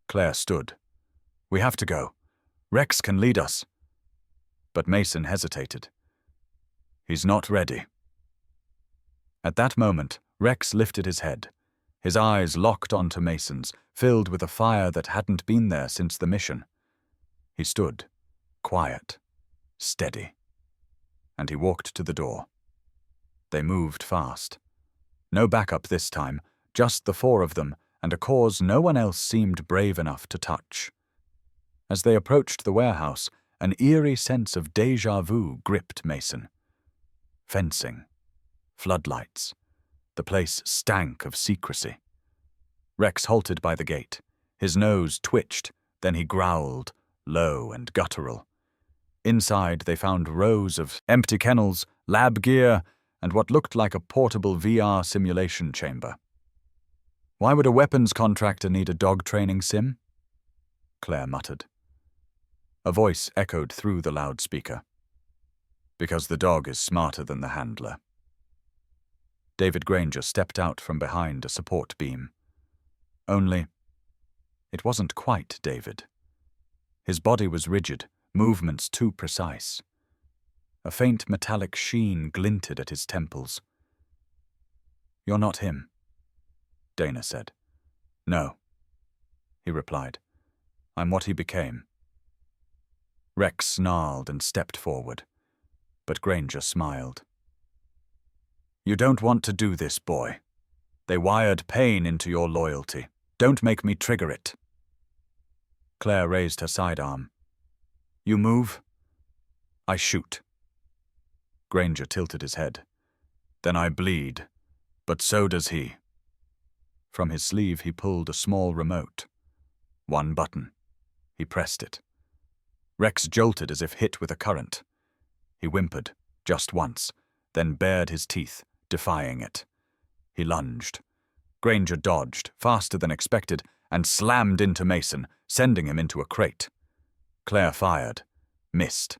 Claire stood. "We have to go. Rex can lead us." But Mason hesitated. "He's not ready." At that moment, Rex lifted his head. His eyes locked onto Mason's, filled with a fire that hadn't been there since the mission. He stood, quiet, steady. And he walked to the door. They moved fast. No backup this time, just the 4 of them, and a cause no one else seemed brave enough to touch. As they approached the warehouse, an eerie sense of déjà vu gripped Mason. Fencing. Floodlights. The place stank of secrecy. Rex halted by the gate. His nose twitched, then he growled, low and guttural. Inside, they found rows of empty kennels, lab gear, and what looked like a portable VR simulation chamber. "Why would a weapons contractor need a dog training sim?" Claire muttered. A voice echoed through the loudspeaker. Because the dog is smarter than the handler. David Granger stepped out from behind a support beam. Only, it wasn't quite David. His body was rigid, movements too precise. A faint metallic sheen glinted at his temples. "You're not him," Dana said. "No," he replied. "I'm what he became." Rex snarled and stepped forward, but Granger smiled. "You don't want to do this, boy. They wired pain into your loyalty. Don't make me trigger it." Claire raised her sidearm. "You move, I shoot." Granger tilted his head. "Then I bleed, but so does he." From his sleeve he pulled a small remote. One button. He pressed it. Rex jolted as if hit with a current. He whimpered, just once, then bared his teeth, defying it. He lunged. Granger dodged, faster than expected, and slammed into Mason, sending him into a crate. Claire fired. Missed.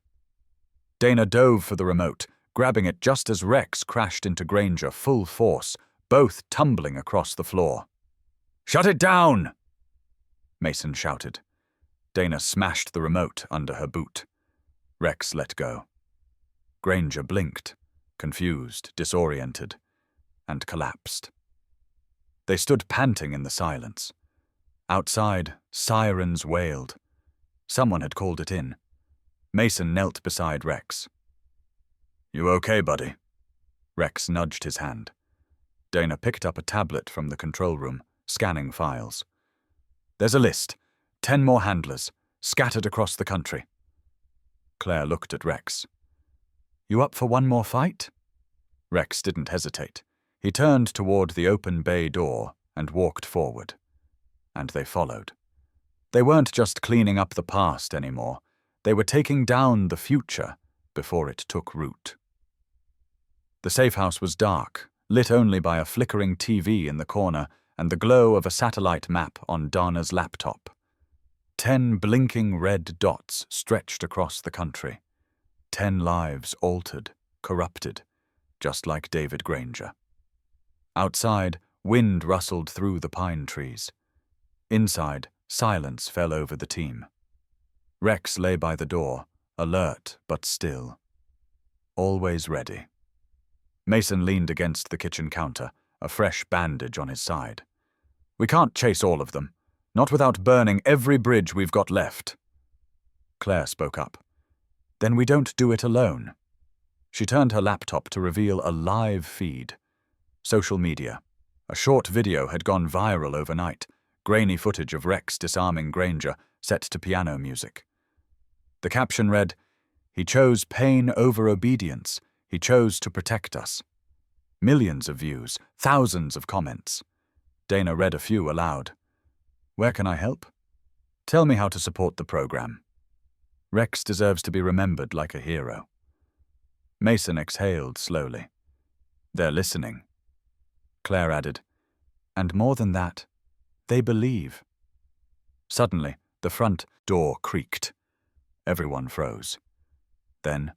Dana dove for the remote, grabbing it just as Rex crashed into Granger full force, both tumbling across the floor. "Shut it down!" Mason shouted. Dana smashed the remote under her boot. Rex let go. Granger blinked, confused, disoriented, and collapsed. They stood panting in the silence. Outside, sirens wailed. Someone had called it in. Mason knelt beside Rex. "You okay, buddy?" Rex nudged his hand. Dana picked up a tablet from the control room, scanning files. "There's a list. 10 more handlers, scattered across the country." Claire looked at Rex. "You up for one more fight?" Rex didn't hesitate. He turned toward the open bay door and walked forward. And they followed. They weren't just cleaning up the past anymore. They were taking down the future before it took root. The safe house was dark, lit only by a flickering TV in the corner and the glow of a satellite map on Dana's laptop. 10 blinking red dots stretched across the country. 10 lives altered, corrupted, just like David Granger. Outside, wind rustled through the pine trees. Inside, silence fell over the team. Rex lay by the door, alert but still. Always ready. Mason leaned against the kitchen counter, a fresh bandage on his side. "We can't chase all of them, not without burning every bridge we've got left." Claire spoke up. "Then we don't do it alone." She turned her laptop to reveal a live feed. Social media. A short video had gone viral overnight, grainy footage of Rex disarming Granger, set to piano music. The caption read, "He chose pain over obedience. He chose to protect us." Millions of views, thousands of comments. Dana read a few aloud. "Where can I help? Tell me how to support the program. Rex deserves to be remembered like a hero." Mason exhaled slowly. "They're listening." Claire added, "And more than that, they believe." Suddenly, the front door creaked. Everyone froze. Then,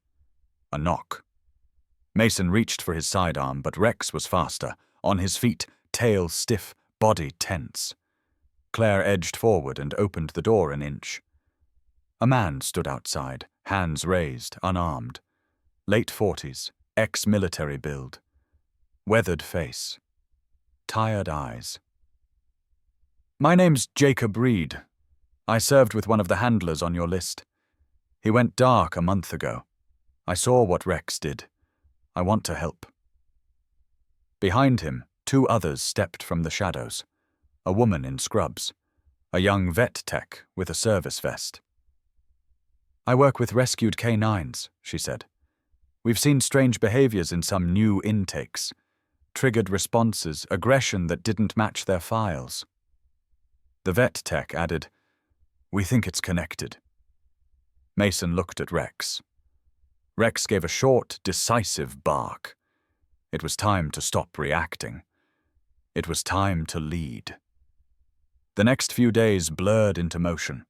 a knock. Mason reached for his sidearm, but Rex was faster, on his feet, tail stiff, body tense. Claire edged forward and opened the door an inch. A man stood outside, hands raised, unarmed. Late 40s, ex-military build. Weathered face. Tired eyes. "My name's Jacob Reed. I served with one of the handlers on your list. He went dark a month ago. I saw what Rex did. I want to help." Behind him, 2 others stepped from the shadows. A woman in scrubs. A young vet tech with a service vest. "I work with rescued canines," she said. "We've seen strange behaviors in some new intakes. Triggered responses, aggression that didn't match their files." The vet tech added, "We think it's connected." Mason looked at Rex. Rex gave a short, decisive bark. It was time to stop reacting. It was time to lead. The next few days blurred into motion.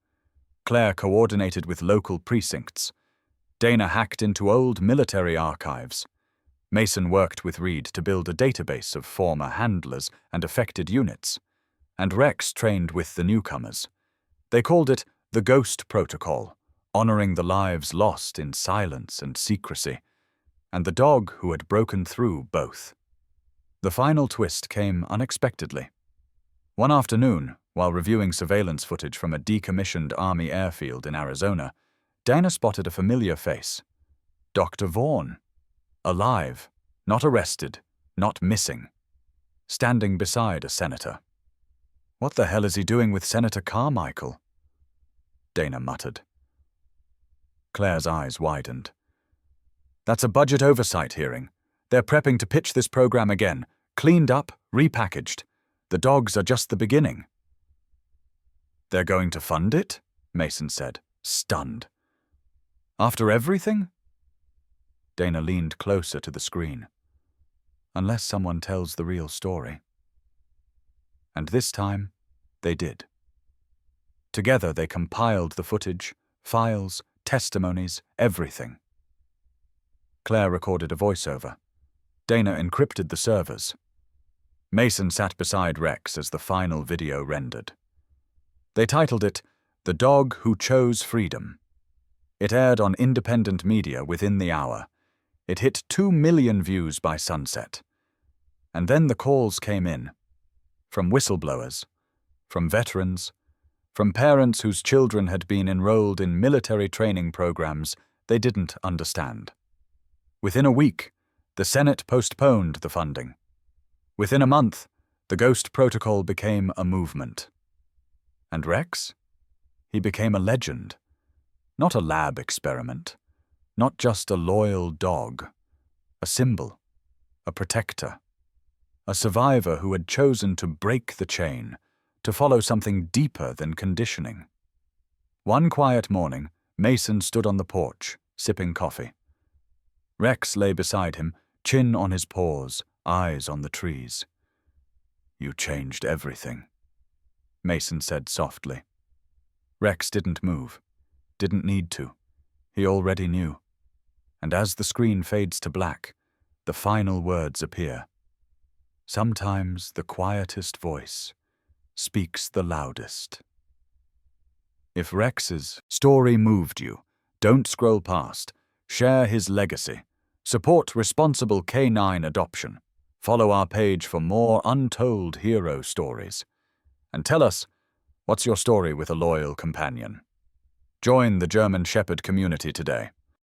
Claire coordinated with local precincts. Dana hacked into old military archives. Mason worked with Reed to build a database of former handlers and affected units, and Rex trained with the newcomers. They called it the Ghost Protocol, honoring the lives lost in silence and secrecy, and the dog who had broken through both. The final twist came unexpectedly. One afternoon, while reviewing surveillance footage from a decommissioned Army airfield in Arizona, Dana spotted a familiar face. Dr. Vaughn. Alive, not arrested, not missing. Standing beside a senator. What the hell is he doing with Senator Carmichael? Dana muttered. Claire's eyes widened. That's a budget oversight hearing. They're prepping to pitch this program again, cleaned up, repackaged. The dogs are just the beginning. They're going to fund it? Mason said, stunned. After everything? Dana leaned closer to the screen. Unless someone tells the real story. And this time, they did. Together they compiled the footage, files, testimonies, everything. Claire recorded a voiceover. Dana encrypted the servers. Mason sat beside Rex as the final video rendered. They titled it, The Dog Who Chose Freedom. It aired on independent media within the hour. It hit 2 million views by sunset. And then the calls came in. From whistleblowers, from veterans, from parents whose children had been enrolled in military training programs they didn't understand. Within a week, the Senate postponed the funding. Within a month, the Ghost Protocol became a movement. And Rex? He became a legend. Not a lab experiment. Not just a loyal dog. A symbol. A protector. A survivor who had chosen to break the chain, to follow something deeper than conditioning. One quiet morning, Mason stood on the porch, sipping coffee. Rex lay beside him, chin on his paws, eyes on the trees. You changed everything, Mason said softly. Rex didn't move, didn't need to. He already knew. And as the screen fades to black, the final words appear. Sometimes the quietest voice speaks the loudest. If Rex's story moved you, don't scroll past. Share his legacy. Support responsible canine adoption. Follow our page for more untold hero stories. And tell us, what's your story with a loyal companion? Join the German Shepherd community today.